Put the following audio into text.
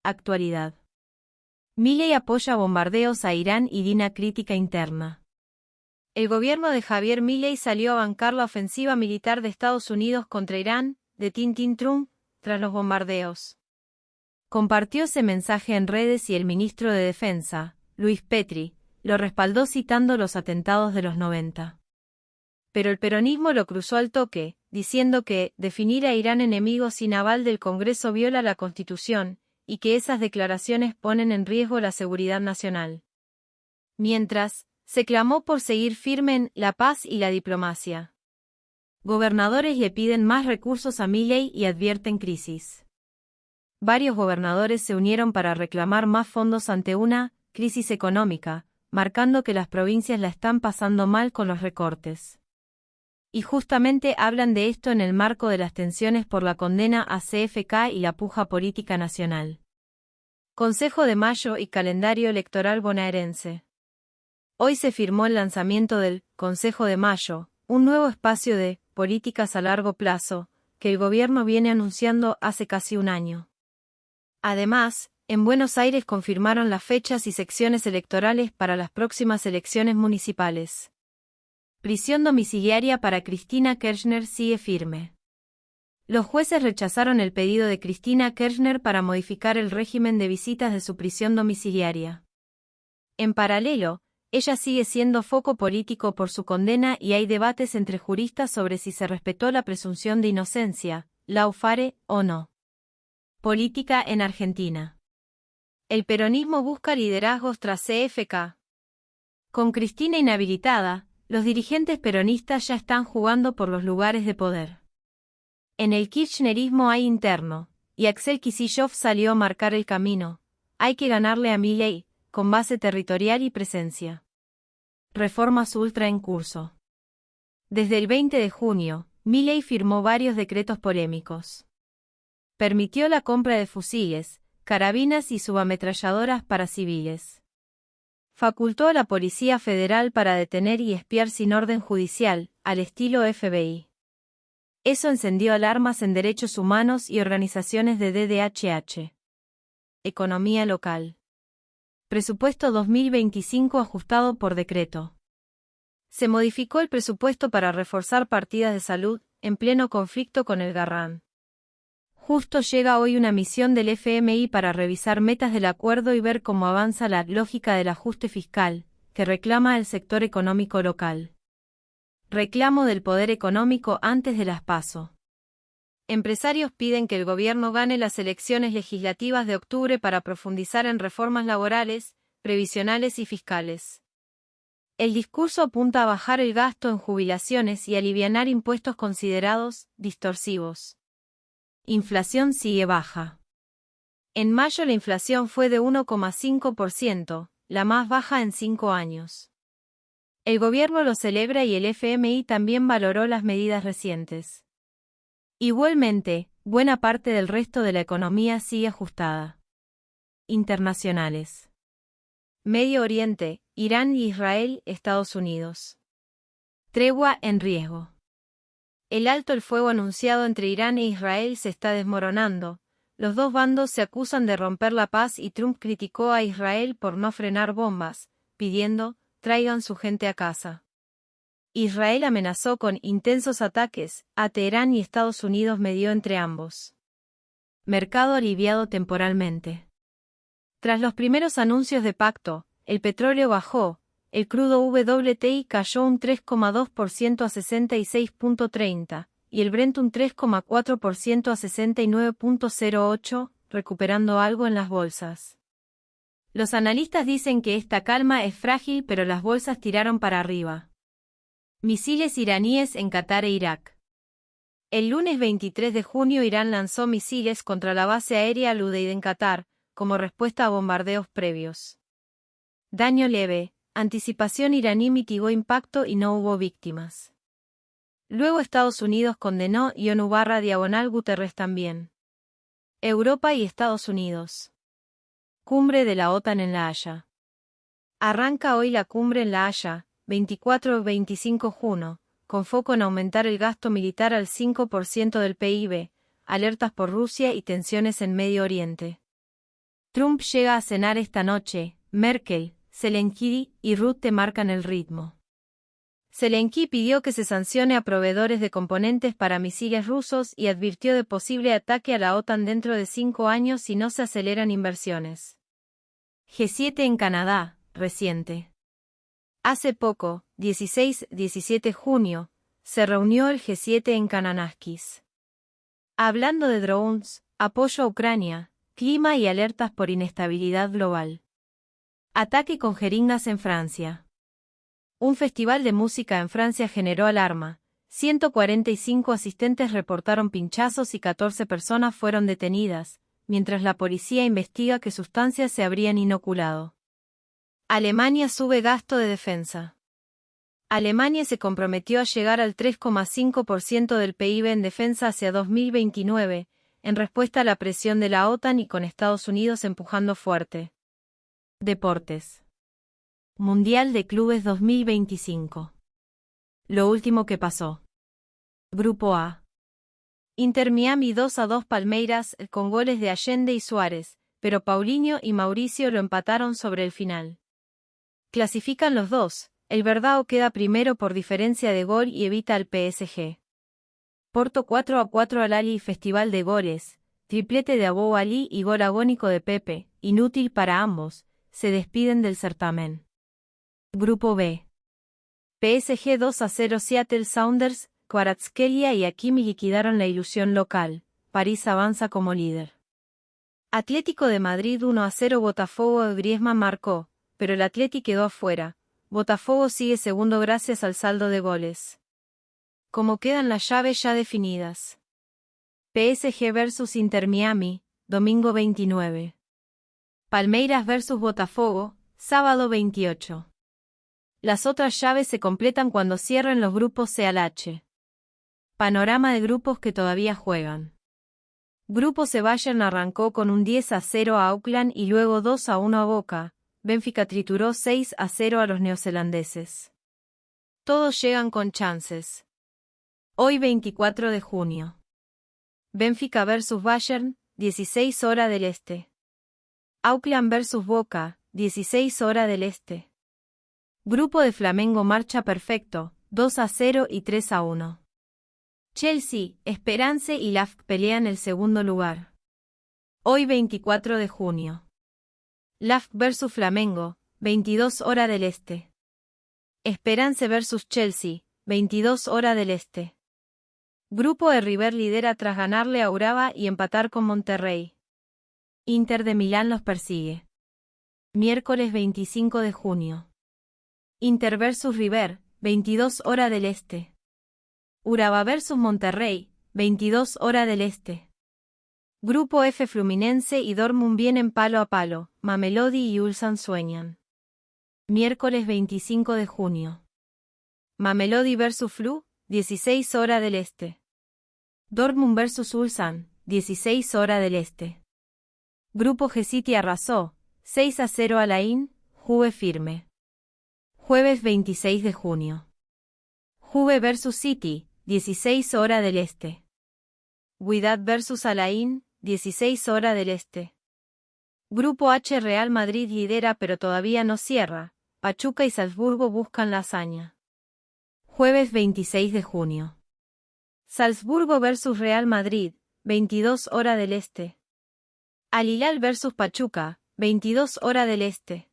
actualidad. Milei apoya bombardeos a Irán y Dina crítica interna. El gobierno de Javier Milei salió a bancar la ofensiva militar de Estados Unidos contra Irán, de Trump, tras los bombardeos. Compartió ese mensaje en redes y el ministro de Defensa, Luis Petri, lo respaldó citando los atentados de los 90. Pero el peronismo lo cruzó al toque, diciendo que definir a Irán enemigo sin aval del Congreso viola la Constitución, y que esas declaraciones ponen en riesgo la seguridad nacional. Mientras, se clamó por seguir firme en la paz y la diplomacia. Gobernadores le piden más recursos a Milei y advierten crisis. Varios gobernadores se unieron para reclamar más fondos ante una crisis económica, marcando que las provincias la están pasando mal con los recortes. Y justamente hablan de esto en el marco de las tensiones por la condena a CFK y la puja política nacional. Consejo de Mayo y calendario electoral bonaerense. Hoy se firmó el lanzamiento del Consejo de Mayo, un nuevo espacio de políticas a largo plazo, que el gobierno viene anunciando hace casi un año. Además, en Buenos Aires confirmaron las fechas y secciones electorales para las próximas elecciones municipales. Prisión domiciliaria para Cristina Kirchner sigue firme. Los jueces rechazaron el pedido de Cristina Kirchner para modificar el régimen de visitas de su prisión domiciliaria. En paralelo, ella sigue siendo foco político por su condena y hay debates entre juristas sobre si se respetó la presunción de inocencia, lawfare o no. Política en Argentina. El peronismo busca liderazgos tras CFK. Con Cristina inhabilitada, los dirigentes peronistas ya están jugando por los lugares de poder. En el kirchnerismo hay interno, y Axel Kicillof salió a marcar el camino. Hay que ganarle a Milei, con base territorial y presencia. Reformas ultra en curso. Desde el 20 de junio, Milei firmó varios decretos polémicos. Permitió la compra de fusiles, carabinas y subametralladoras para civiles. Facultó a la Policía Federal para detener y espiar sin orden judicial, al estilo FBI. Eso encendió alarmas en derechos humanos y organizaciones de DDHH. Economía local. Presupuesto 2025 ajustado por decreto. Se modificó el presupuesto para reforzar partidas de salud, en pleno conflicto con el Garrán. Justo llega hoy una misión del FMI para revisar metas del acuerdo y ver cómo avanza la lógica del ajuste fiscal, que reclama el sector económico local. Reclamo del poder económico antes de las PASO. Empresarios piden que el gobierno gane las elecciones legislativas de octubre para profundizar en reformas laborales, previsionales y fiscales. El discurso apunta a bajar el gasto en jubilaciones y alivianar impuestos considerados distorsivos. Inflación sigue baja. En mayo la inflación fue de 1,5%, la más baja en 5 años. El gobierno lo celebra y el FMI también valoró las medidas recientes. Igualmente, buena parte del resto de la economía sigue ajustada. Internacionales. Medio Oriente, Irán y Israel, Estados Unidos. Tregua en riesgo. El alto el fuego anunciado entre Irán e Israel se está desmoronando. Los dos bandos se acusan de romper la paz y Trump criticó a Israel por no frenar bombas, pidiendo, traigan su gente a casa. Israel amenazó con intensos ataques a Teherán y Estados Unidos medió entre ambos. Mercado aliviado temporalmente. Tras los primeros anuncios de pacto, el petróleo bajó, el crudo WTI cayó un 3,2% a 66,30, y el Brent un 3,4% a 69,08, recuperando algo en las bolsas. Los analistas dicen que esta calma es frágil pero las bolsas tiraron para arriba. Misiles iraníes en Qatar e Irak. El lunes 23 de junio Irán lanzó misiles contra la base aérea Al Udeid en Qatar, como respuesta a bombardeos previos. Daño leve. Anticipación iraní mitigó impacto y no hubo víctimas. Luego Estados Unidos condenó y ONU/Guterres también. Europa y Estados Unidos. Cumbre de la OTAN en La Haya. Arranca hoy la cumbre en La Haya, 24-25 junio, con foco en aumentar el gasto militar al 5% del PIB, alertas por Rusia y tensiones en Medio Oriente. Trump llega a cenar esta noche, Merkel, Zelensky y Rutte marcan el ritmo. Zelensky pidió que se sancione a proveedores de componentes para misiles rusos y advirtió de posible ataque a la OTAN dentro de 5 años si no se aceleran inversiones. G7 en Canadá, reciente. Hace poco, 16-17 junio, se reunió el G7 en Kananaskis. Hablando de drones, apoyo a Ucrania, clima y alertas por inestabilidad global. Ataque con jeringas en Francia. Un festival de música en Francia generó alarma. 145 asistentes reportaron pinchazos y 14 personas fueron detenidas, mientras la policía investiga qué sustancias se habrían inoculado. Alemania sube gasto de defensa. Alemania se comprometió a llegar al 3,5% del PIB en defensa hacia 2029, en respuesta a la presión de la OTAN y con Estados Unidos empujando fuerte. Deportes. Mundial de Clubes 2025. Lo último que pasó. Grupo A. Inter Miami 2-2 Palmeiras con goles de Allende y Suárez, pero Paulinho y Mauricio lo empataron sobre el final. Clasifican los dos, el Verdao queda primero por diferencia de gol y evita al PSG. Porto 4-4 al Ali Festival de goles, triplete de Abou Ali y gol agónico de Pepe, inútil para ambos, se despiden del certamen. Grupo B. PSG 2-0 Seattle Sounders, Kvaratskhelia y Hakimi liquidaron la ilusión local, París avanza como líder. Atlético de Madrid 1-0 Botafogo Griezmann marcó, pero el Atleti quedó afuera. Botafogo sigue segundo gracias al saldo de goles. Como quedan las llaves ya definidas. PSG vs Inter Miami, domingo 29. Palmeiras vs Botafogo, sábado 28. Las otras llaves se completan cuando cierren los grupos C al H. Panorama de grupos que todavía juegan. Grupo C Bayern arrancó con un 10-0 a Auckland y luego 2-1 a Boca. Benfica trituró 6-0 a los neozelandeses. Todos llegan con chances. Hoy 24 de junio. Benfica vs Bayern, 16 hora del este. Auckland vs Boca, 16 hora del este. Grupo de Flamengo marcha perfecto, 2-0 y 3-1. Chelsea, Esperance y LASK pelean el segundo lugar. Hoy 24 de junio. LASK vs Flamengo, 22 hora del este. Esperance vs Chelsea, 22 hora del este. Grupo de River lidera tras ganarle a Uraba y empatar con Monterrey. Inter de Milán los persigue. Miércoles 25 de junio. Inter vs River, 22 hora del este. Uraba vs Monterrey, 22 hora del este. Grupo F Fluminense y Dortmund vienen palo a palo, Mamelodi y Ulsan sueñan. Miércoles 25 de junio. Mamelodi vs Flu, 16 hora del este. Dortmund vs Ulsan, 16 hora del este. Grupo G City arrasó, 6-0 a Laín, Juve firme. Jueves 26 de junio. Juve vs City, 16 hora del este. Wydad vs Alain, 16 hora del este. Grupo H Real Madrid lidera pero todavía no cierra, Pachuca y Salzburgo buscan la hazaña. Jueves 26 de junio. Salzburgo vs Real Madrid, 22 hora del este. Al Hilal vs Pachuca, 22 hora del este.